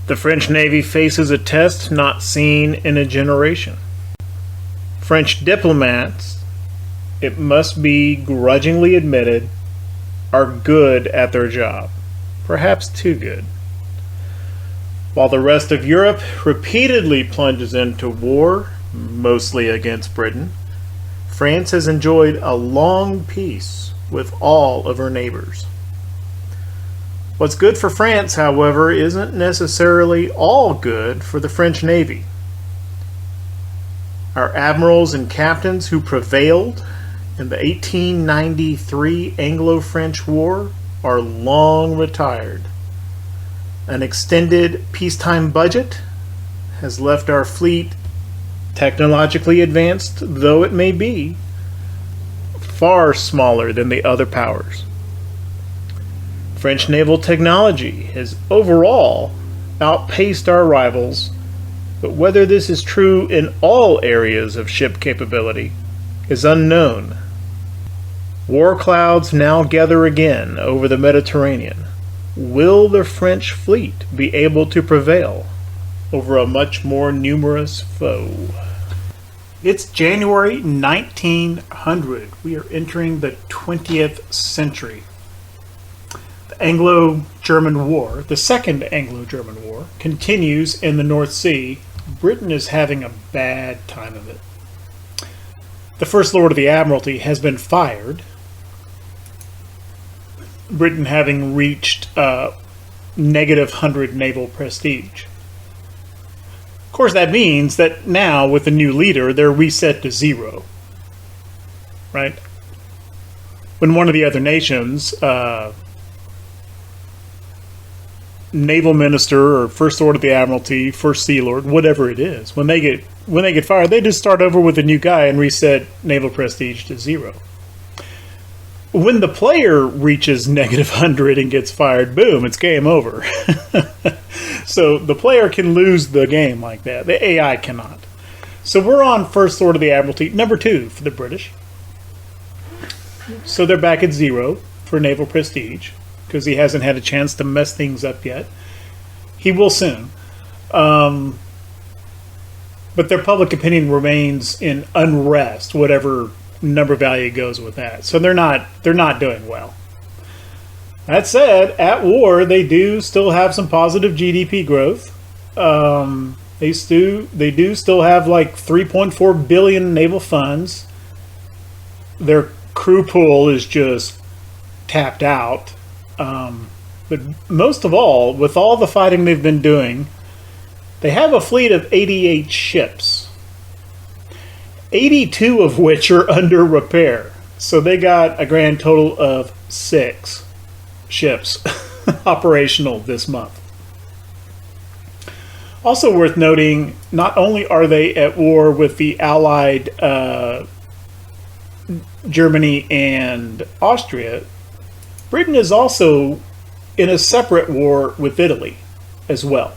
The French Navy faces a test not seen in a generation. French diplomats, it must be grudgingly admitted, are good at their job. Perhaps too good. While the rest of Europe repeatedly plunges into war, mostly against Britain, France has enjoyed a long peace with all of her neighbors. What's good for France, however, isn't necessarily all good for the French Navy. Our admirals and captains who prevailed in the 1893 Anglo-French War are long retired. An extended peacetime budget has left our fleet, technologically advanced though it may be, far smaller than the other powers. French naval technology has overall outpaced our rivals, but whether this is true in all areas of ship capability is unknown. War clouds now gather again over the Mediterranean. Will the French fleet be able to prevail over a much more numerous foe? It's January 1900. We are entering the 20th century. The Anglo-German War, the Second Anglo-German War, continues in the North Sea. Britain is having a bad time of it. The First Lord of the Admiralty has been fired, Britain having reached negative 100 naval prestige. Of course, that means that now, with the new leader, they're reset to 0. Right? When one of the other nations, naval minister or First Lord of the Admiralty, First Sea Lord, whatever it is, when they get fired, they just start over with a new guy and reset naval prestige to 0. When the player reaches negative 100 and gets fired, boom, it's game over. So the player can lose the game like that. The AI cannot. So we're on First Lord of the Admiralty, number 2 for the British. So they're back at 0 for naval prestige, because he hasn't had a chance to mess things up yet. He will soon. But their public opinion remains in unrest, whatever number value goes with that. So they're not doing well. That said, at war, they do still have some positive GDP growth. They do still have like 3.4 billion naval funds. Their crew pool is just tapped out. But most of all, with all the fighting they've been doing, they have a fleet of 88 ships, 82 of which are under repair. So they got a grand total of 6 ships operational this month. Also worth noting, not only are they at war with the Allied Germany and Austria, Britain is also in a separate war with Italy as well.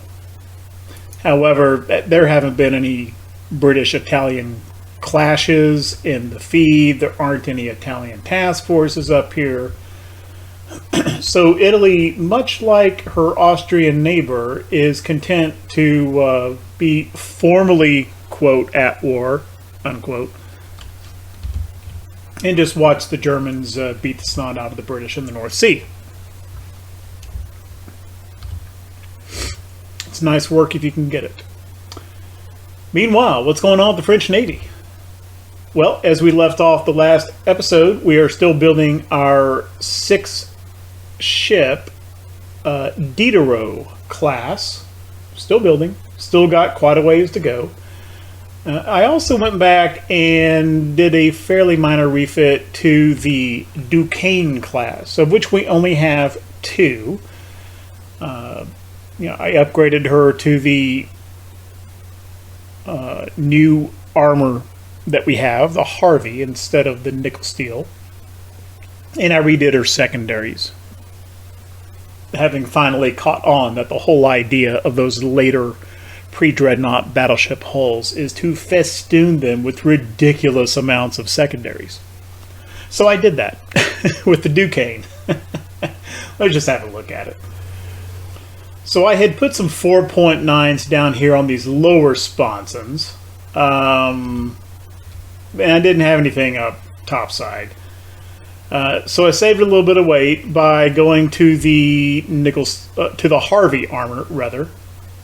However, there haven't been any British-Italian clashes in the feed. There aren't any Italian task forces up here. So Italy, much like her Austrian neighbor, is content to be formally, quote, at war, unquote, and just watch the Germans beat the snot out of the British in the North Sea. It's nice work if you can get it. Meanwhile, what's going on with the French Navy? Well, as we left off the last episode, we are still building our 6-ship Diderot-class. Still building. Still got quite a ways to go. I also went back and did a fairly minor refit to the Duquesne-class, of which we only have 2. I upgraded her to the new armor that we have, the Harvey, instead of the nickel steel. And I redid her secondaries, having finally caught on that the whole idea of those later pre-Dreadnought Battleship hulls is to festoon them with ridiculous amounts of secondaries. So I did that with the Duquesne. Let's just have a look at it. So I had put some 4.9s down here on these lower sponsons. And I didn't have anything up topside. So I saved a little bit of weight by going to the Harvey armor, rather.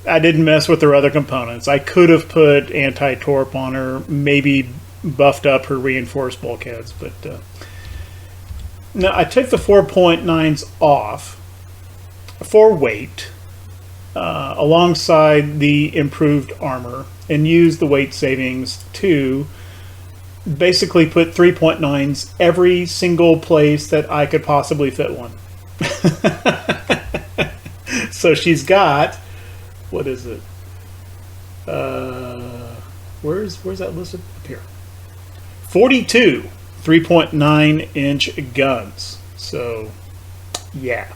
I didn't mess with her other components. I could have put anti-torp on her, maybe buffed up her reinforced bulkheads, but no, I took the 4.9s off for weight alongside the improved armor and used the weight savings to basically put 3.9s every single place that I could possibly fit one. So she's got, what is it? Where's that listed? Up here. 42 3.9-inch guns. So, yeah.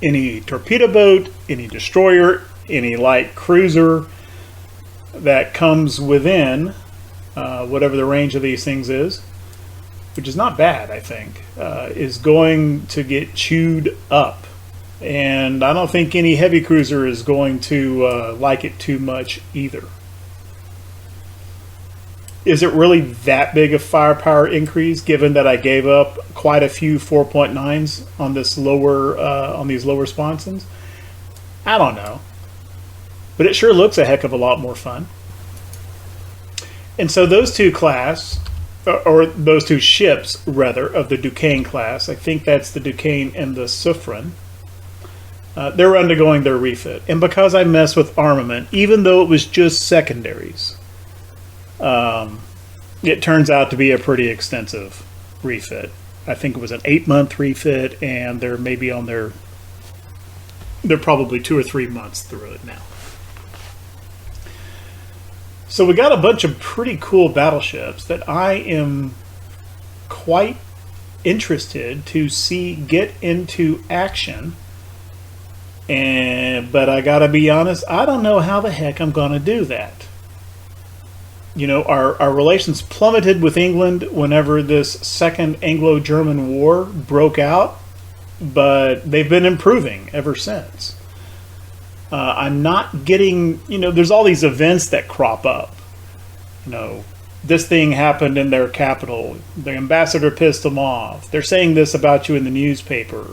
Any torpedo boat, any destroyer, any light cruiser that comes within whatever the range of these things is, which is not bad, I think, is going to get chewed up. And I don't think any heavy cruiser is going to like it too much either. Is it really that big a firepower increase, given that I gave up quite a few 4.9s on this lower on these lower sponsons? I don't know, but it sure looks a heck of a lot more fun. And so those two class, or those two ships rather, of the Duquesne class, I think that's the Duquesne and the Suffren, they're undergoing their refit. And because I mess with armament, even though it was just secondaries, it turns out to be a pretty extensive refit. I think it was an 8-month refit, and they're maybe on they're probably 2 or 3 months through it now. So we got a bunch of pretty cool battleships that I am quite interested to see get into action. But I gotta be honest, I don't know how the heck I'm gonna do that. You know, our relations plummeted with England whenever this second Anglo-German war broke out, but they've been improving ever since. I'm not getting, there's all these events that crop up. This thing happened in their capital. The ambassador pissed them off. They're saying this about you in the newspaper.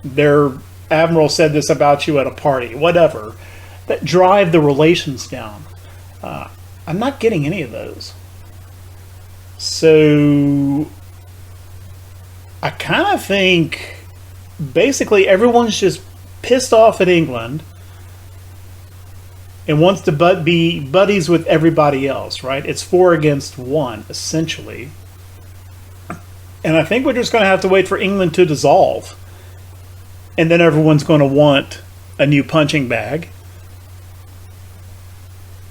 Their admiral said this about you at a party. Whatever. That drive the relations down. I'm not getting any of those. So I kind of think basically everyone's just pissed off at England and wants to be buddies with everybody else, right? It's 4 against 1, essentially. And I think we're just going to have to wait for England to dissolve. And then everyone's going to want a new punching bag.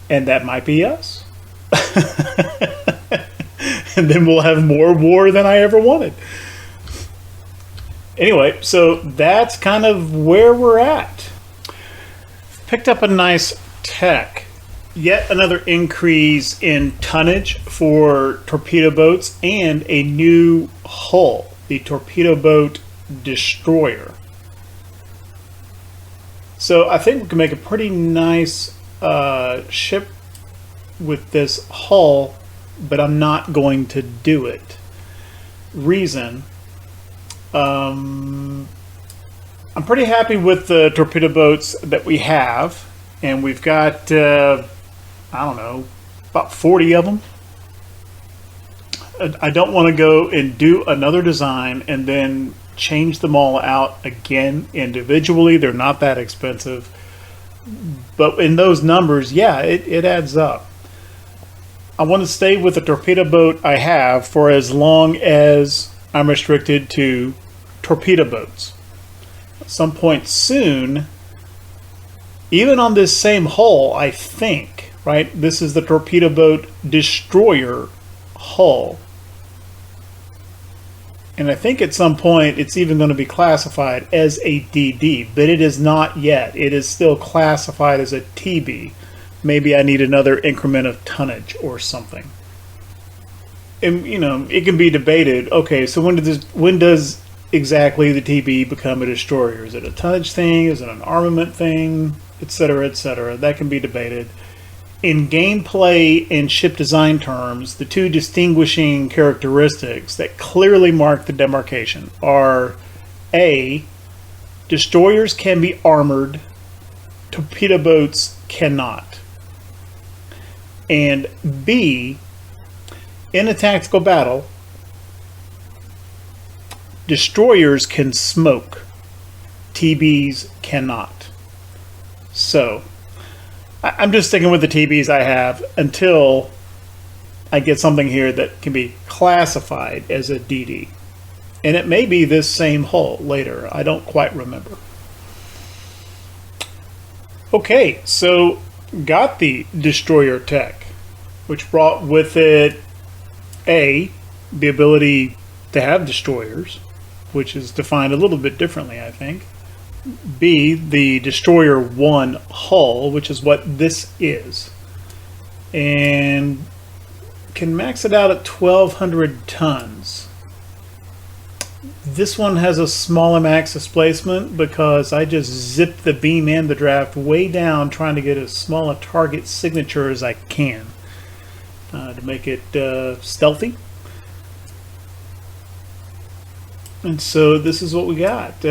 And that might be us. And then we'll have more war than I ever wanted. Anyway, so that's kind of where we're at. Picked up a nice tech. Yet another increase in tonnage for torpedo boats and a new hull, the Torpedo Boat Destroyer. So I think we can make a pretty nice ship with this hull, but I'm not going to do it. Reason, I'm pretty happy with the torpedo boats that we have, and we've got I don't know, about 40 of them. I don't want to go and do another design and then change them all out again individually. They're not that expensive, but in those numbers, yeah, it adds up. I want to stay with the torpedo boat I have for as long as I'm restricted to torpedo boats. At some point soon, even on this same hull, I think, right, this is the Torpedo Boat Destroyer hull. And I think at some point it's even going to be classified as a DD, but it is not yet. It is still classified as a TB. Maybe I need another increment of tonnage or something. And, it can be debated, okay, so when does exactly the TB become a destroyer? Is it a tonnage thing? Is it an armament thing? Etc., etc. That can be debated. In gameplay and ship design terms, the two distinguishing characteristics that clearly mark the demarcation are A, destroyers can be armored, torpedo boats cannot. And B, in a tactical battle, destroyers can smoke, TBs cannot. So, I'm just sticking with the TBs I have until I get something here that can be classified as a DD. And it may be this same hull later. I don't quite remember. Okay, so got the destroyer tech, which brought with it A, the ability to have destroyers, which is defined a little bit differently, I think. B, the Destroyer 1 hull, which is what this is. And can max it out at 1,200 tons. This one has a smaller max displacement because I just zipped the beam and the draft way down trying to get as small a target signature as I can to make it stealthy. And so this is what we got.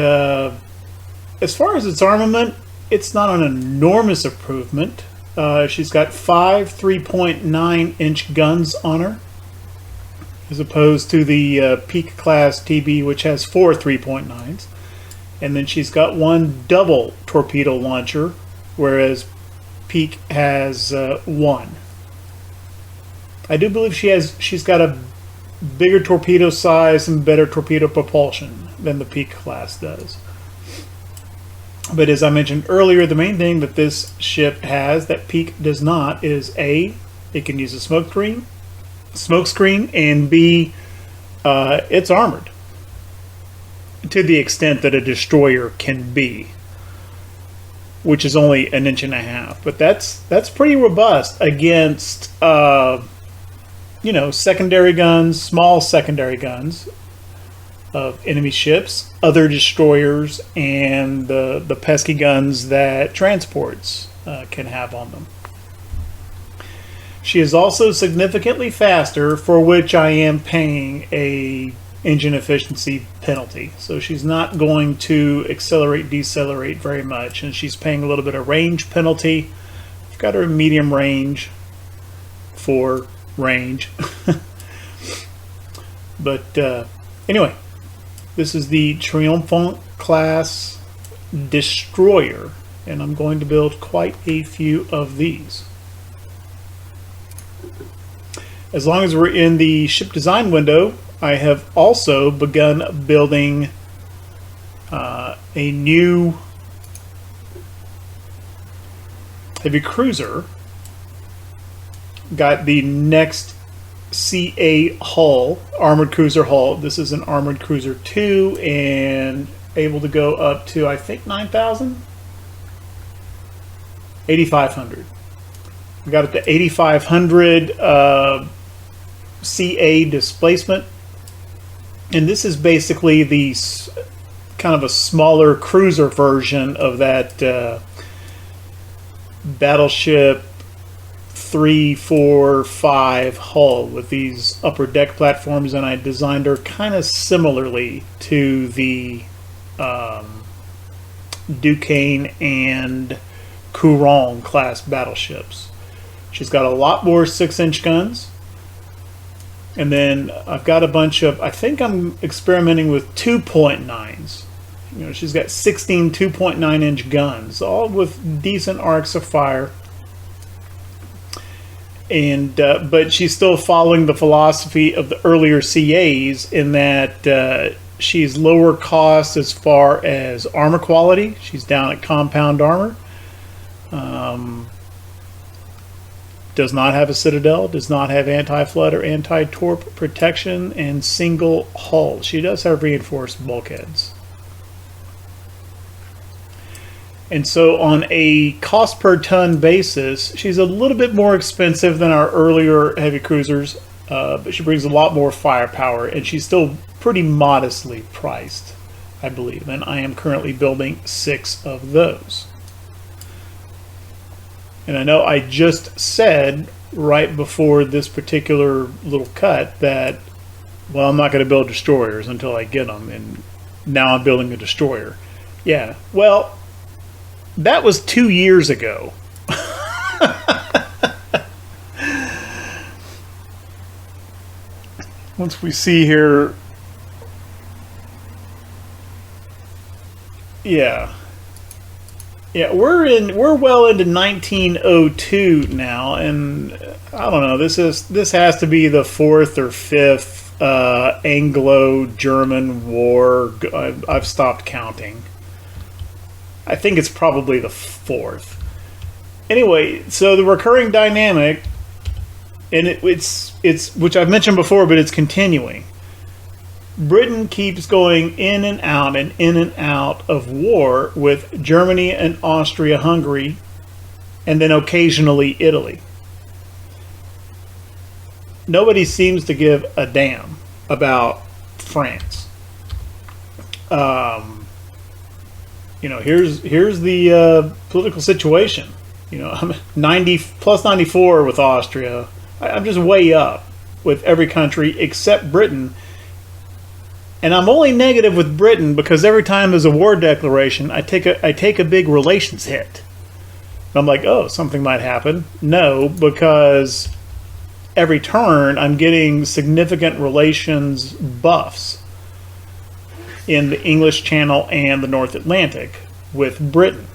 As far as its armament, it's not an enormous improvement. She's got 5 3.9-inch guns on her, as opposed to the Peak-class TB, which has 4 3.9s. And then she's got 1 double torpedo launcher, whereas Peak has 1. I do believe she's got a bigger torpedo size and better torpedo propulsion than the Peak-class does. But as I mentioned earlier, the main thing that this ship has that Peak does not is A, it can use a smoke screen, and B, it's armored to the extent that a destroyer can be, which is only 1.5 inches. But that's pretty robust against secondary guns, small secondary guns of enemy ships, other destroyers, and the pesky guns that transports can have on them. She is also significantly faster, for which I am paying a engine efficiency penalty. So she's not going to accelerate, decelerate very much, and she's paying a little bit of range penalty. I've got her medium range for range. But anyway, this is the Triomphant-class Destroyer, and I'm going to build quite a few of these. As long as we're in the ship design window, I have also begun building a new heavy cruiser. Got the next CA hull, armored cruiser hull. This is an armored cruiser 2 and able to go up to, I think, 9,000? 8,500. We got it to 8,500 CA displacement. And this is basically the kind of a smaller cruiser version of that Battleship 3, 4, 5 hull with these upper deck platforms, and I designed her kind of similarly to the Duquesne and Courant-class battleships. She's got a lot more 6-inch guns, and then I've got a bunch of, I think I'm experimenting with 2.9s. She's got 16 2.9-inch guns, all with decent arcs of fire. And but she's still following the philosophy of the earlier CAs in that she's lower cost as far as armor quality. She's down at compound armor. Does not have a citadel, does not have anti-flood or anti-torp protection, and single hull. She does have reinforced bulkheads. And so on a cost per ton basis, she's a little bit more expensive than our earlier heavy cruisers, but she brings a lot more firepower, and she's still pretty modestly priced, I believe, and I am currently building 6 of those. And I know I just said right before this particular little cut that, well, I'm not going to build destroyers until I get them, and now I'm building a destroyer. Yeah, well, that was 2 years ago. Once we see here, yeah, we're well into 1902 now, and I don't know. This has to be the 4th or 5th Anglo-German war. I've stopped counting. I think it's probably the 4th. Anyway, so the recurring dynamic, and it's which I've mentioned before, but it's continuing. Britain keeps going in and out of war with Germany and Austria-Hungary, and then occasionally Italy. Nobody seems to give a damn about France. Here's the political situation. I'm 90 plus 94 with Austria. I'm just way up with every country except Britain. And I'm only negative with Britain because every time there's a war declaration, I take a big relations hit. I'm like, oh, something might happen. No, because every turn I'm getting significant relations buffs in the English Channel and the North Atlantic with Britain.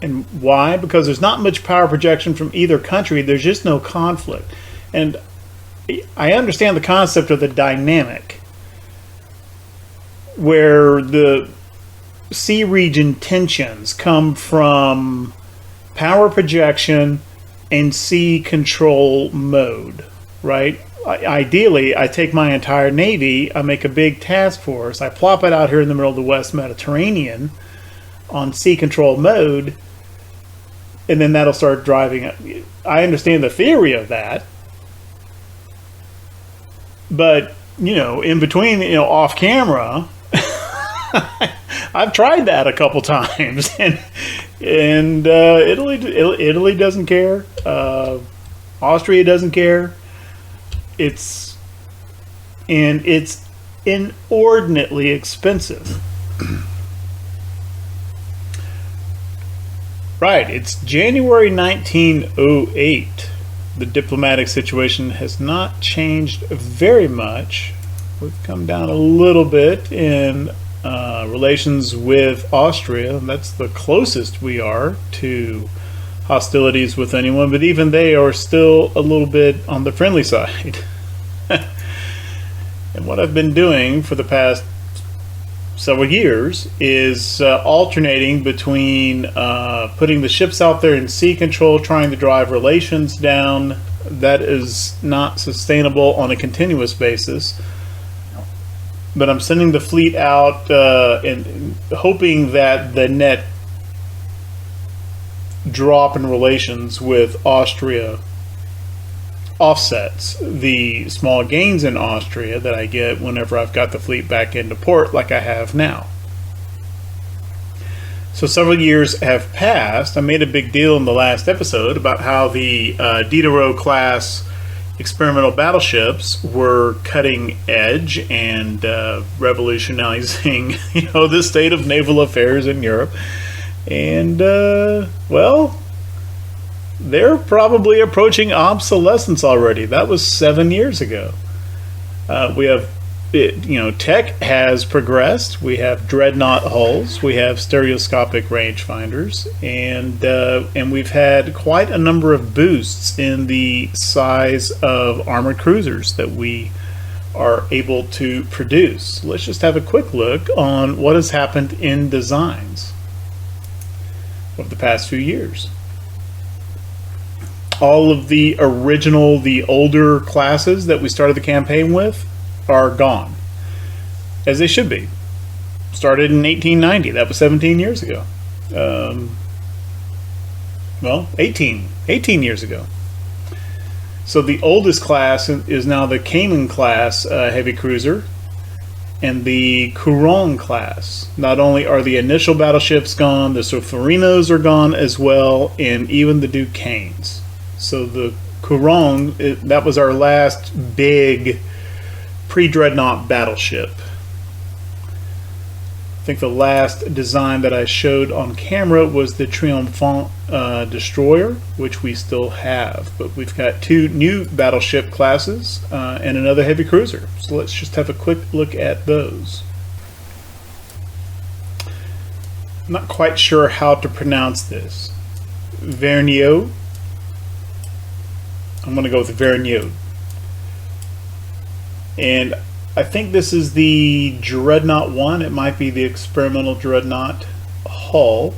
And why? Because there's not much power projection from either country. There's just no conflict. And I understand the concept of the dynamic, where the sea region tensions come from power projection and sea control mode, right? Ideally, I take my entire Navy, I make a big task force, I plop it out here in the middle of the West Mediterranean on sea control mode, and then that'll start driving it. I understand the theory of that, but in between, off camera, I've tried that a couple times, and Italy doesn't care, Austria doesn't care. It's inordinately expensive. Right, it's January 1908. The diplomatic situation has not changed very much. We've come down a little bit in relations with Austria. That's the closest we are to hostilities with anyone, but even they are still a little bit on the friendly side. And what I've been doing for the past several years is alternating between putting the ships out there in sea control, trying to drive relations down. That is not sustainable on a continuous basis. But I'm sending the fleet out and hoping that the net drop in relations with Austria offsets the small gains in Austria that I get whenever I've got the fleet back into port like I have now. So several years have passed. I made a big deal in the last episode about how the Diderot-class experimental battleships were cutting edge and revolutionizing the state of naval affairs in Europe. And, well, they're probably approaching obsolescence already. That was 7 years ago. We have, tech has progressed. We have dreadnought hulls. We have stereoscopic rangefinders. And we've had quite a number of boosts in the size of armored cruisers that we are able to produce. Let's just have a quick look on what has happened in designs of the past few years. All of the original, the older classes that we started the campaign with are gone, as they should be. Started in 1890. That was 17 years ago. Well, 18 years ago. So the oldest class is now the Cayman-class heavy cruiser and the Courant-class. Not only are the initial battleships gone, the Solferinos are gone as well, and even the Duquesnes. So the Courant, that was our last big pre-Dreadnought battleship. I think the last design that I showed on camera was the Triomphant Destroyer, which we still have. But we've got 2 new battleship classes and another heavy cruiser. So let's just have a quick look at those. I'm not quite sure how to pronounce this. Vergniaud. I'm going to go with Vergniaud. And I think this is the Dreadnought 1. It might be the experimental Dreadnought hull.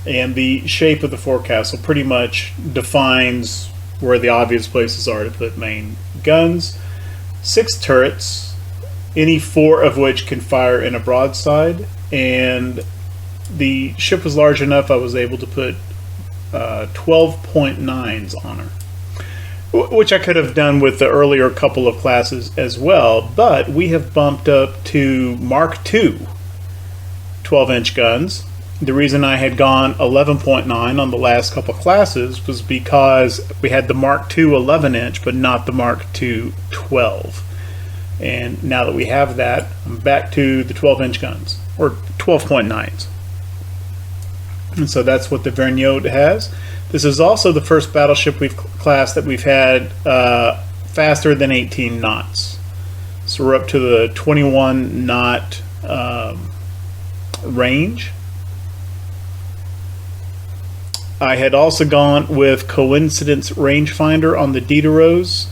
And the shape of the forecastle pretty much defines where the obvious places are to put main guns. 6 turrets, any 4 of which can fire in a broadside. And the ship was large enough I was able to put 12.9s on her, which I could have done with the earlier couple of classes as well, but we have bumped up to Mark II 12-inch guns. The reason I had gone 11.9 on the last couple classes was because we had the Mark II 11-inch, but not the Mark II 12. And now that we have that, I'm back to the 12-inch guns, or 12.9s. And so that's what the Vergniaud has. This is also the first battleship class that we've had faster than 18 knots. So we're up to the 21 knot range. I had also gone with coincidence rangefinder on the Diderots,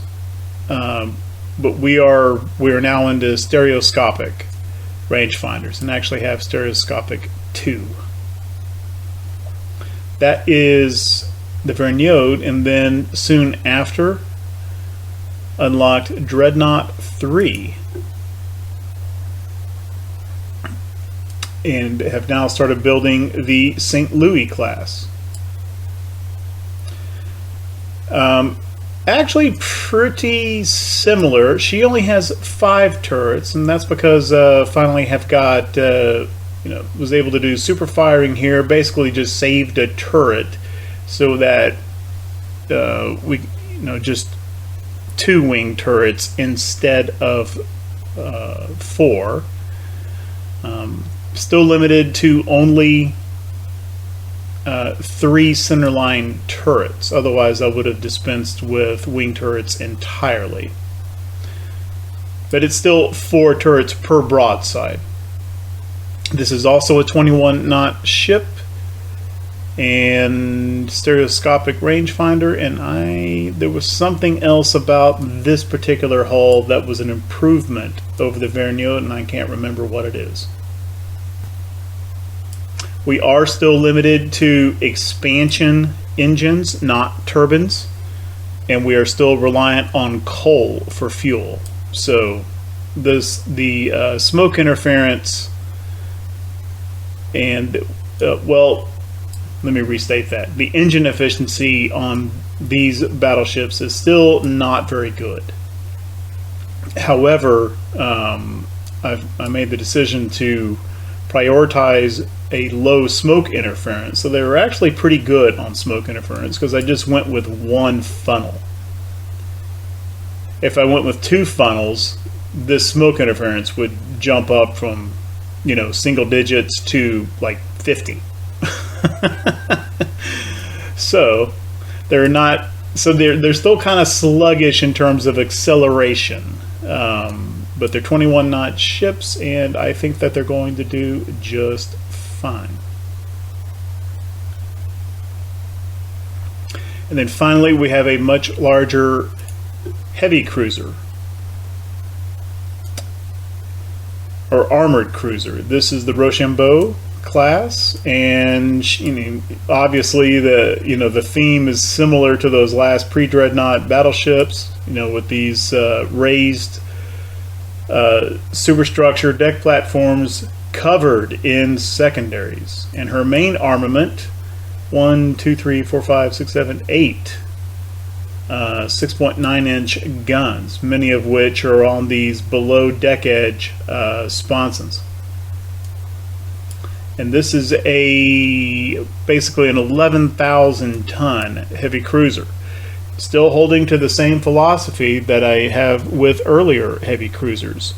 but we are now into stereoscopic rangefinders and actually have stereoscopic 2. That is the Vergniaud, and then soon after unlocked Dreadnought 3, and have now started building the St. Louis class. Actually pretty similar. She only has 5 turrets, and that's because finally have got was able to do super firing here. Basically just saved a turret so that we just 2 wing turrets instead of 4. Still limited to only 3 centerline turrets. Otherwise I would have dispensed with wing turrets entirely. But it's still 4 turrets per broadside. This is also a 21 knot ship and stereoscopic rangefinder, and there was something else about this particular hull that was an improvement over the Vergniaud, and I can't remember what it is. We are still limited to expansion engines, not turbines, and we are still reliant on coal for fuel. So the smoke interference and well, let me restate that. The engine efficiency on these battleships is still not very good. However, I made the decision to prioritize a low smoke interference. So they were actually pretty good on smoke interference because I just went with 1 funnel. If I went with 2 funnels, this smoke interference would jump up from single digits to like 50. So they're still kind of sluggish in terms of acceleration, but they're 21 knot ships, and I think that they're going to do just fine. And then finally we have a much larger heavy cruiser, or armored cruiser. This is the Rochambeau class, and obviously the theme is similar to those last pre-Dreadnought battleships, with these raised superstructure deck platforms covered in secondaries. And her main armament, 1, 2, 3, 4, 5, 6, 7, 8 6.9-inch guns, many of which are on these below deck edge sponsons. And this is basically an 11,000 ton heavy cruiser, still holding to the same philosophy that I have with earlier heavy cruisers.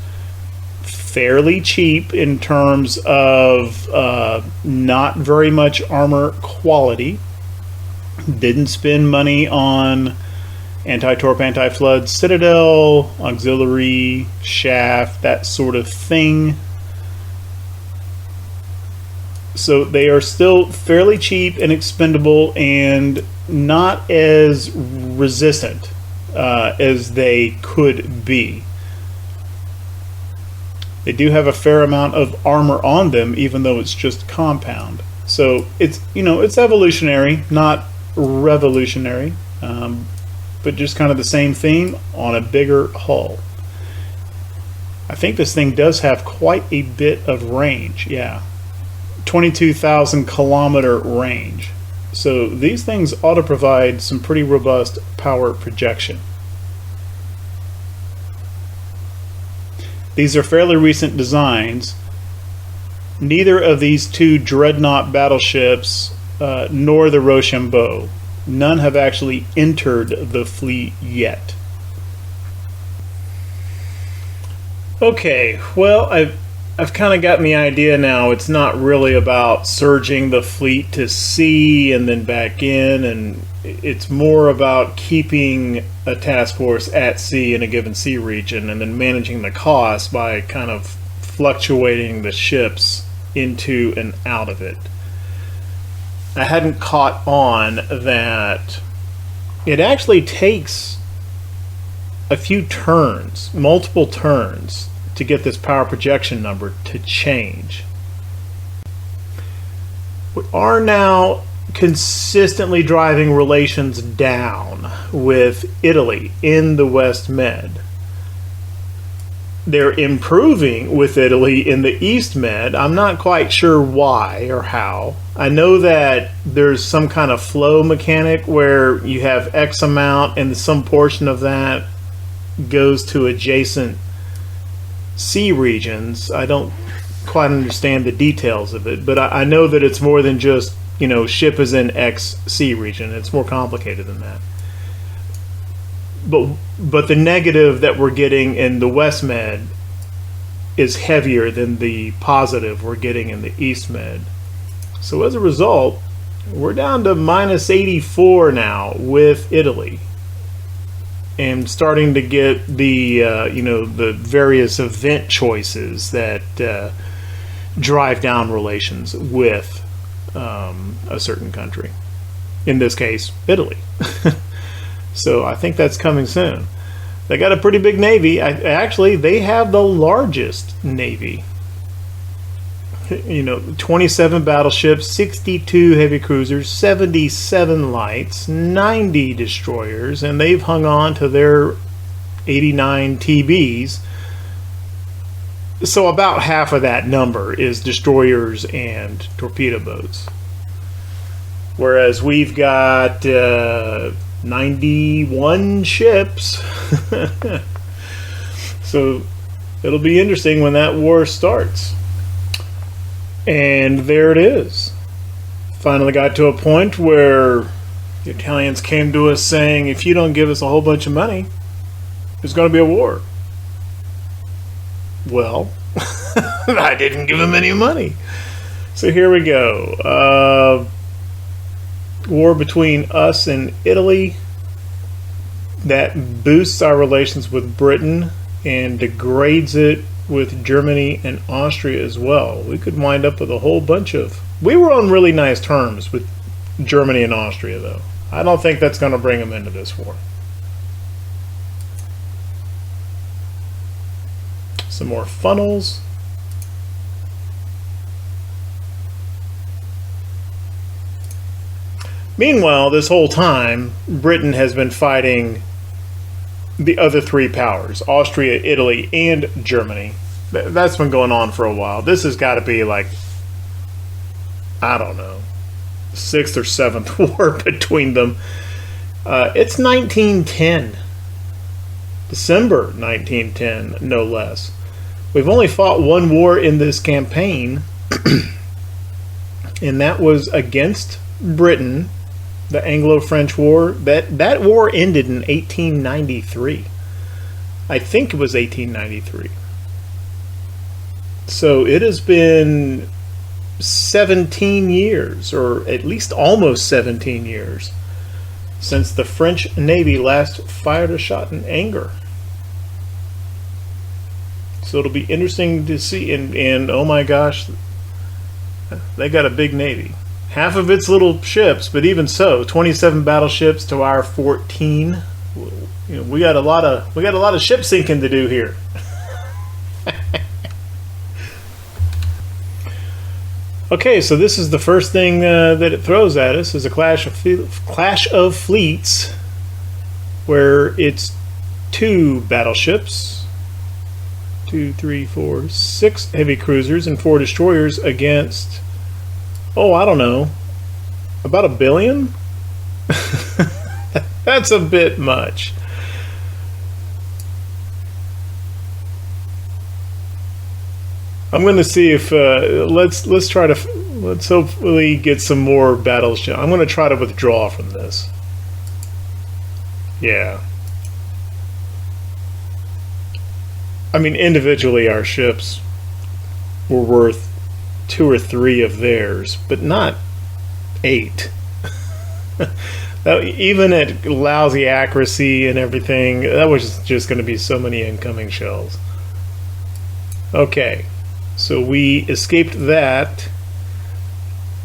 Fairly cheap in terms of not very much armor quality. Didn't spend money on anti-torp, anti-flood, citadel, auxiliary, shaft, that sort of thing. So they are still fairly cheap and expendable and not as resistant as they could be. They do have a fair amount of armor on them, even though it's just compound. So it's, it's evolutionary, not revolutionary, but just kind of the same theme on a bigger hull. I think this thing does have quite a bit of range. Yeah, 22,000 kilometer range. So these things ought to provide some pretty robust power projection. These are fairly recent designs. Neither of these two Dreadnought battleships nor the Rochambeau, none have actually entered the fleet yet. Okay, well, I've kind of gotten the idea now. It's not really about surging the fleet to sea and then back in, and it's more about keeping a task force at sea in a given sea region and then managing the cost by kind of fluctuating the ships into and out of it. I hadn't caught on that it actually takes a few turns, multiple turns, to get this power projection number to change. We are now consistently driving relations down with Italy in the West Med. They're improving with Italy in the East Med. I'm not quite sure why or how. I know that there's some kind of flow mechanic where you have X amount and some portion of that goes to adjacent sea regions. I don't quite understand the details of it, but I know that it's more than just, ship is in X sea region. It's more complicated than that. But the negative that we're getting in the West Med is heavier than the positive we're getting in the East Med. So as a result, we're down to minus 84 now with Italy, and starting to get the the various event choices that drive down relations with a certain country. In this case, Italy. So I think that's coming soon. They got a pretty big navy. Actually, they have the largest navy. 27 battleships, 62 heavy cruisers, 77 lights, 90 destroyers, and they've hung on to their 89 TBs. So about half of that number is destroyers and torpedo boats. Whereas we've got 91 ships. So it'll be interesting when that war starts. And there it is. Finally got to a point where the Italians came to us saying, if you don't give us a whole bunch of money, there's going to be a war. Well, I didn't give them any money. So here we go. War between us and Italy. That boosts our relations with Britain and degrades it with Germany and Austria as well. We could wind up with a whole bunch of... We were on really nice terms with Germany and Austria, though. I don't think that's going to bring them into this war. Some more funnels. Meanwhile, this whole time, Britain has been fighting the other three powers, Austria, Italy, and Germany. That's been going on for a while. This has got to be like, I don't know, 6th or 7th war between them. It's 1910. December 1910, no less. We've only fought one war in this campaign, and that was against Britain, the Anglo-French War. That war ended in 1893. I think it was 1893. So it has been 17 years, or at least almost 17 years, since the French Navy last fired a shot in anger. So it'll be interesting to see. And oh my gosh, they got a big navy. Half of it's little ships, but even so, 27 battleships to our 14. You know, we got a lot of ship sinking to do here. Okay, so this is the first thing that it throws at us is a clash of fleets, where it's 2 battleships, 2, 3, 4, 6 heavy cruisers and 4 destroyers against, oh, I don't know, about 1 billion? That's a bit much. I'm going to see if let's hopefully get some more battleship. I'm going to try to withdraw from this. Yeah. I mean, individually our ships were worth 2 or 3 of theirs, but not 8. Even at lousy accuracy and everything, that was just going to be so many incoming shells. Okay. So we escaped that.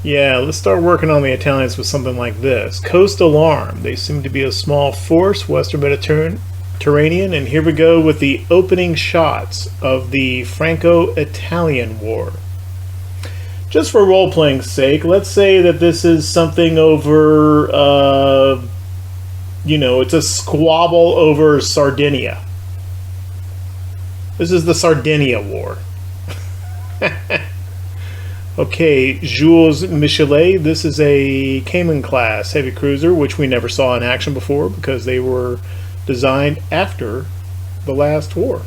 Yeah, let's start working on the Italians with something like this. Coast Alarm. They seem to be a small force, Western Mediterranean, and here we go with the opening shots of the Franco-Italian War. Just for role-playing sake, let's say that this is something over, it's a squabble over Sardinia. This is the Sardinia War. Okay, Jules Michelet. This is a Cayman-class heavy cruiser, which we never saw in action before because they were designed after the last war.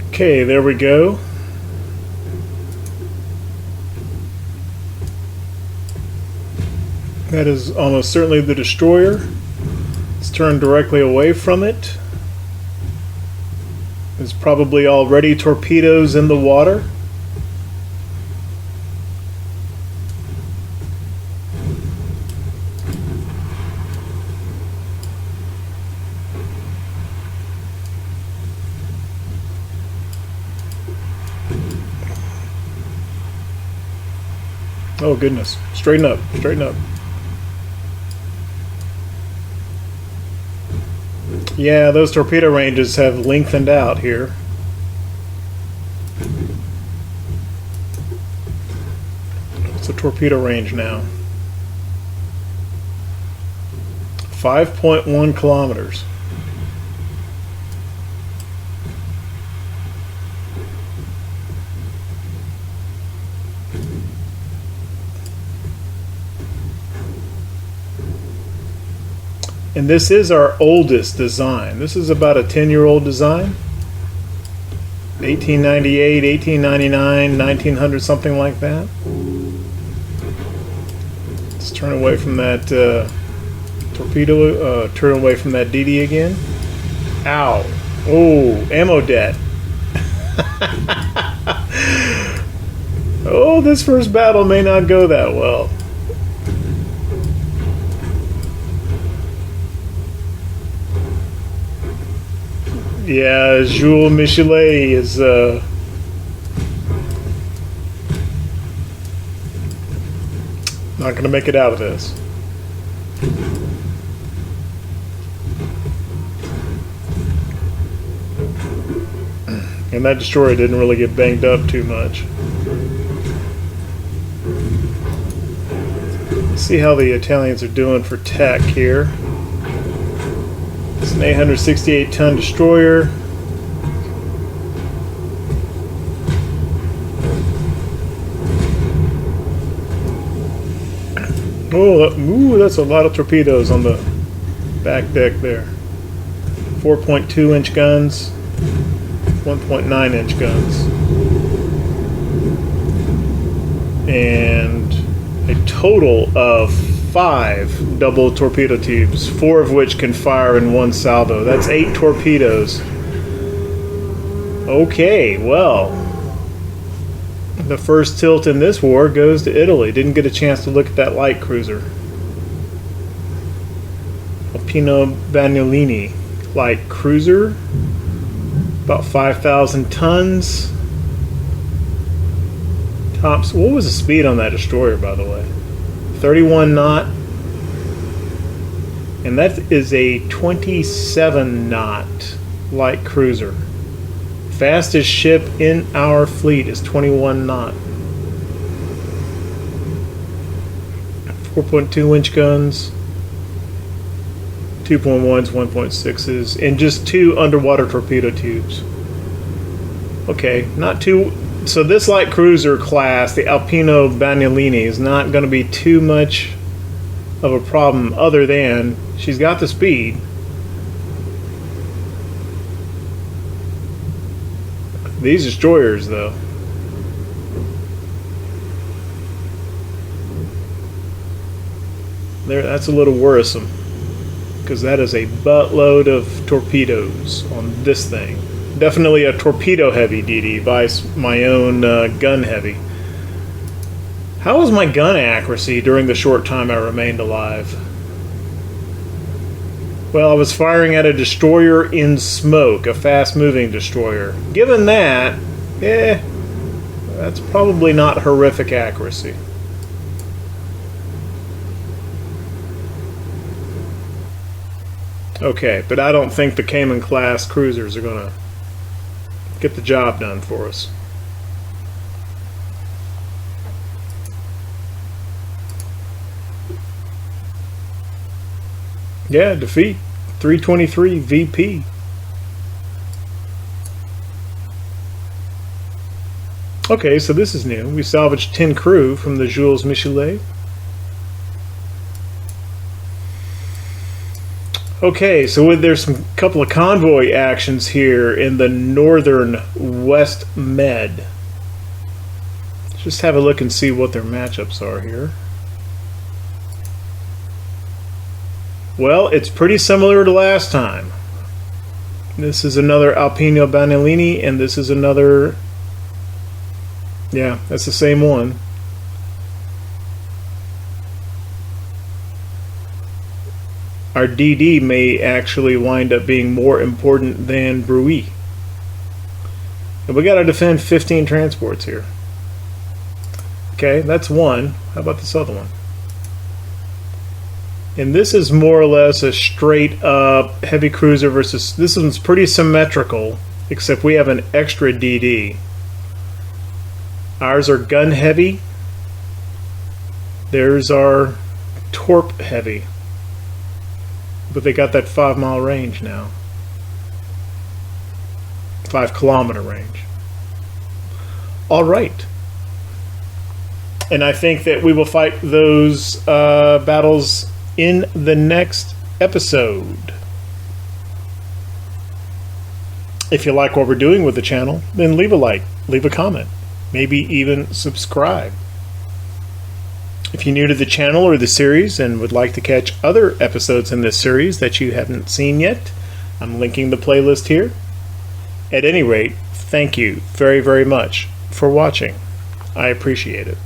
Okay, there we go. That is almost certainly the destroyer. Let's turn directly away from it. There's probably already torpedoes in the water. Oh goodness, straighten up, straighten up. Yeah, those torpedo ranges have lengthened out here. It's a torpedo range now. 5.1 kilometers. And this is our oldest design. This is about a 10-year-old design. 1898, 1899, 1900, something like that. Let's turn away from that torpedo, turn away from that DD again. Ow. Oh, ammo debt. Oh, this first battle may not go that well. Yeah, Jules Michelet is not going to make it out of this. And that destroyer didn't really get banged up too much. see how the Italians are doing for tech here. It's an 868-ton destroyer. Oh, ooh, that's a lot of torpedoes on the back deck there. 4.2-inch guns, 1.9-inch guns. And a total of 5 double torpedo tubes, 4 of which can fire in one salvo. That's 8 torpedoes. Okay, well, the first tilt in this war goes to Italy. Didn't get a chance to look at that light cruiser. Alpino Bagnolini light cruiser, about 5,000 tons. Tops. What was the speed on that destroyer, by the way? 31 knot. And that is a 27 knot light cruiser. Fastest ship in our fleet is 21 knot. 4.2-inch guns, 2.1s, 1.6s, and just 2 underwater torpedo tubes. Okay, not too. So this light cruiser class, the Alpino Bagnolini, is not going to be too much of a problem, other than she's got the speed. These destroyers, though, that's a little worrisome, because that is a buttload of torpedoes on this thing. Definitely a torpedo heavy DD by my own gun heavy. How was my gun accuracy during the short time I remained alive? Well, I was firing at a destroyer in smoke, a fast-moving destroyer. Given that, that's probably not horrific accuracy. Okay, but I don't think the Cayman-class cruisers are going to get the job done for us. Yeah, defeat 323 VP. Okay, so this is new. We salvaged 10 crew from the Jules Michelet. Okay, so there's some couple of convoy actions here in the northern West Med. Let's just have a look and see what their matchups are here. Well, it's pretty similar to last time. This is another Alpino Bagnolini, and this is another... Yeah, that's the same one. Our DD may actually wind up being more important than Bruy. And we got to defend 15 transports here. Okay, that's one. How about this other one? And this is more or less a straight up heavy cruiser versus... This one's pretty symmetrical, except we have an extra DD. Ours are gun heavy. Theirs are torp heavy. But they got that 5-mile range now. 5-kilometer range. All right. And I think that we will fight those battles in the next episode. If you like what we're doing with the channel, then leave a like, leave a comment, maybe even subscribe. If you're new to the channel or the series and would like to catch other episodes in this series that you haven't seen yet, I'm linking the playlist here. At any rate, thank you very, very much for watching. I appreciate it.